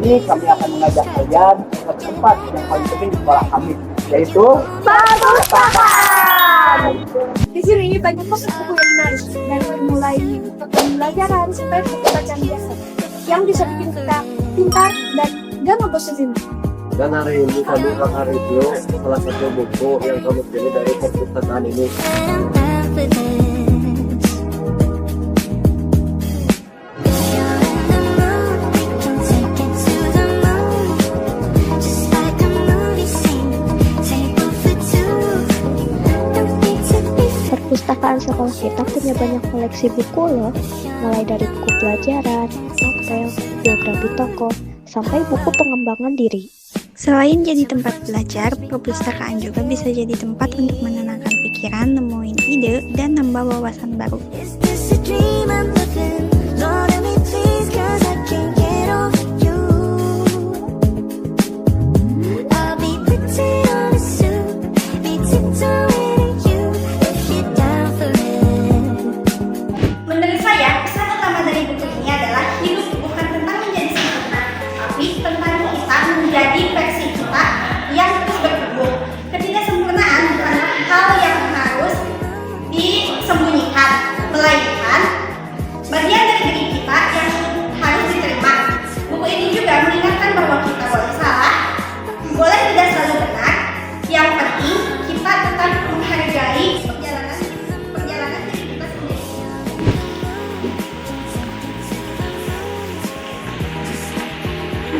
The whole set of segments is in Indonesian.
ini kami akan mengajak kalian ke tempat yang paling penting di sekolah kami, yaitu perpustakaan. Di sini banyak banget buku yang menarik, dari mulai buku pembelajaran sampai buku bacaan biasa yang bisa bikin kita pintar dan gak ngebosenin. Dan hari ini kami akan review salah satu buku yang kami pilih dari perpustakaan ini. Perpustakaan sekolah kita punya banyak koleksi buku loh, mulai dari buku pelajaran, novel, biografi tokoh, sampai buku pengembangan diri. Selain jadi tempat belajar, perpustakaan juga bisa jadi tempat untuk menenangkan pikiran, nemuin ide, dan nambah wawasan baru. Menurut saya, pesan utama dari buku ini adalah hidup bukan tentang menjadi sempurna, tapi tentang kita menjadi versi kita yang terus bertumbuh. Ketidaksempurnaan bukanlah hal yang harus disembunyikan, melainkan bagian dari diri kita yang harus diterima. Buku ini juga mengingatkan bahwa kita boleh salah, boleh tidak selalu benar. Yang penting kita tetap menghargai perjalanan diri kita sendiri.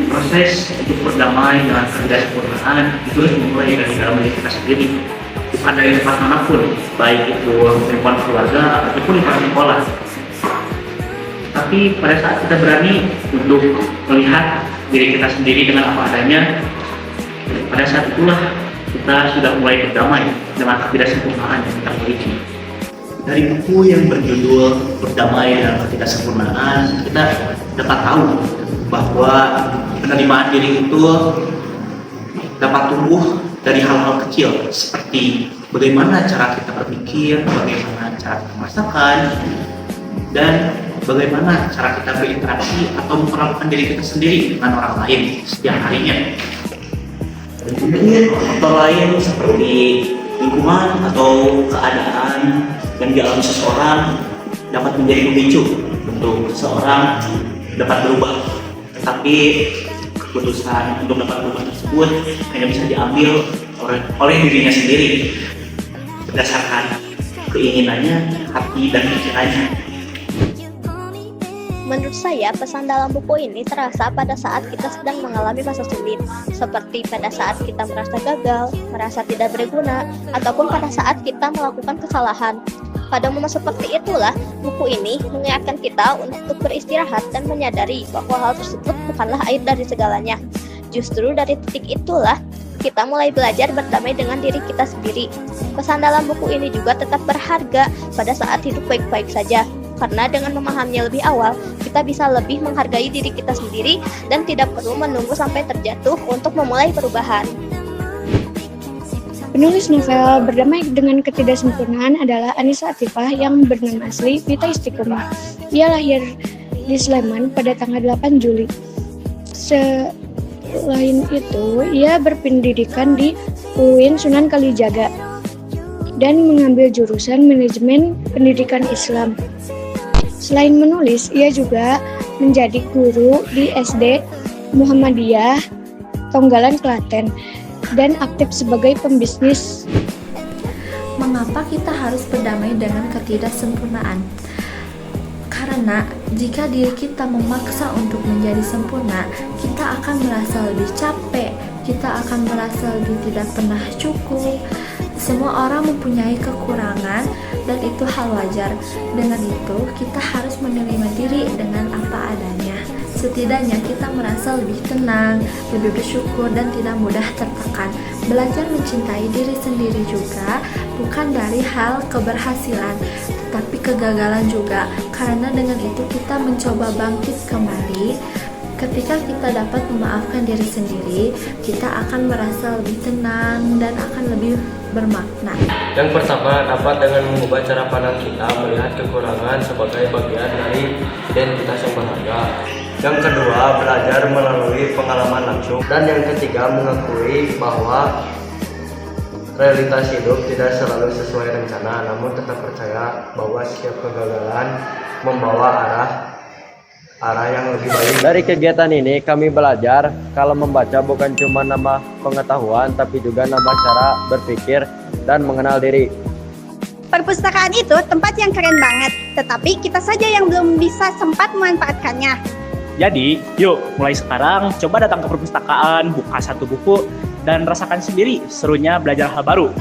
Proses untuk berdamai dengan ketidaksempurnaan itu dimulai dari dalam diri kita sendiri, bukan dari tempat manapun, baik itu lingkungan keluarga ataupun lingkungan sekolah. Tapi pada saat kita berani untuk melihat diri kita sendiri dengan apa adanya, pada saat itulah kita sudah mulai berdamai dengan ketidaksempurnaan yang kita miliki. Dari buku yang berjudul Berdamai dengan Ketidaksempurnaan, kita dapat tahu bahwa penerimaan diri itu dapat tumbuh dari hal-hal kecil, seperti bagaimana cara kita berpikir, bagaimana cara kita merasakan, dan bagaimana cara kita berinteraksi atau memperlakukan diri kita sendiri dengan orang lain setiap harinya. Mungkin faktor lain seperti lingkungan atau keadaan yang dialami seseorang dapat menjadi pemicu untuk seseorang dapat berubah. Tetapi keputusan untuk dapat berubah tersebut hanya bisa diambil oleh dirinya sendiri berdasarkan keinginannya, hati, dan pikirannya. Menurut saya, pesan dalam buku ini terasa pada saat kita sedang mengalami masa sulit, seperti pada saat kita merasa gagal, merasa tidak berguna, ataupun pada saat kita melakukan kesalahan. Pada momen seperti itulah, buku ini mengingatkan kita untuk beristirahat dan menyadari bahwa hal tersebut bukanlah akhir dari segalanya. Justru dari titik itulah, kita mulai belajar berdamai dengan diri kita sendiri. Pesan dalam buku ini juga tetap berharga pada saat hidup baik-baik saja. Karena dengan memahaminya lebih awal, kita bisa lebih menghargai diri kita sendiri dan tidak perlu menunggu sampai terjatuh untuk memulai perubahan. Penulis novel Berdamai dengan Ketidaksempurnaan adalah Anissa Atifah yang bernama asli Vita Istiqomah. Ia lahir di Sleman pada tanggal 8 Juli. Selain itu, ia berpendidikan di UIN Sunan Kalijaga dan mengambil jurusan Manajemen Pendidikan Islam. Selain menulis, ia juga menjadi guru di SD Muhammadiyah Tonggalan Klaten dan aktif sebagai pembisnis. Mengapa kita harus berdamai dengan ketidaksempurnaan? Karena jika diri kita memaksa untuk menjadi sempurna, kita akan merasa lebih capek, kita akan merasa lebih tidak pernah cukup. Semua orang mempunyai kekurangan dan itu hal wajar. Dengan itu, kita harus menerima diri dengan apa adanya. Setidaknya kita merasa lebih tenang, lebih bersyukur dan tidak mudah tertekan. Belajar mencintai diri sendiri juga bukan dari hal keberhasilan, tetapi kegagalan juga. Karena dengan itu kita mencoba bangkit kembali. Ketika kita dapat memaafkan diri sendiri, kita akan merasa lebih tenang dan akan lebih bermakna. Yang pertama, dapat dengan mengubah cara pandang kita melihat kekurangan sebagai bagian dari identitas yang berharga. Yang kedua, belajar melalui pengalaman langsung. Dan yang ketiga, mengakui bahwa realitas hidup tidak selalu sesuai rencana, namun tetap percaya bahwa setiap kegagalan membawa arah yang lebih baik. Dari kegiatan ini kami belajar kalau membaca bukan cuma nambah pengetahuan, tapi juga nambah cara berpikir dan mengenal diri. Perpustakaan itu tempat yang keren banget, tetapi kita saja yang belum bisa sempat memanfaatkannya. Jadi, yuk mulai sekarang coba datang ke perpustakaan, buka satu buku, dan rasakan sendiri serunya belajar hal baru.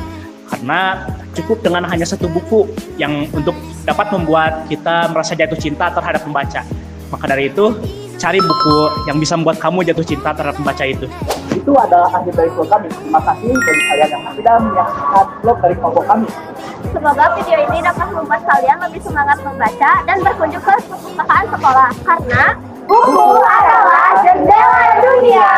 Karena cukup dengan hanya satu buku yang untuk dapat membuat kita merasa jatuh cinta terhadap membaca. Maka dari itu, cari buku yang bisa membuat kamu jatuh cinta terhadap membaca itu. Itu adalah akhir dari vlog kami. Terima kasih bagi kalian yang sudah menyaksikan vlog dari kelompok kami. Semoga video ini dapat membuat kalian lebih semangat membaca dan berkunjung ke perpustakaan sekolah. Karena buku adalah jendela dunia.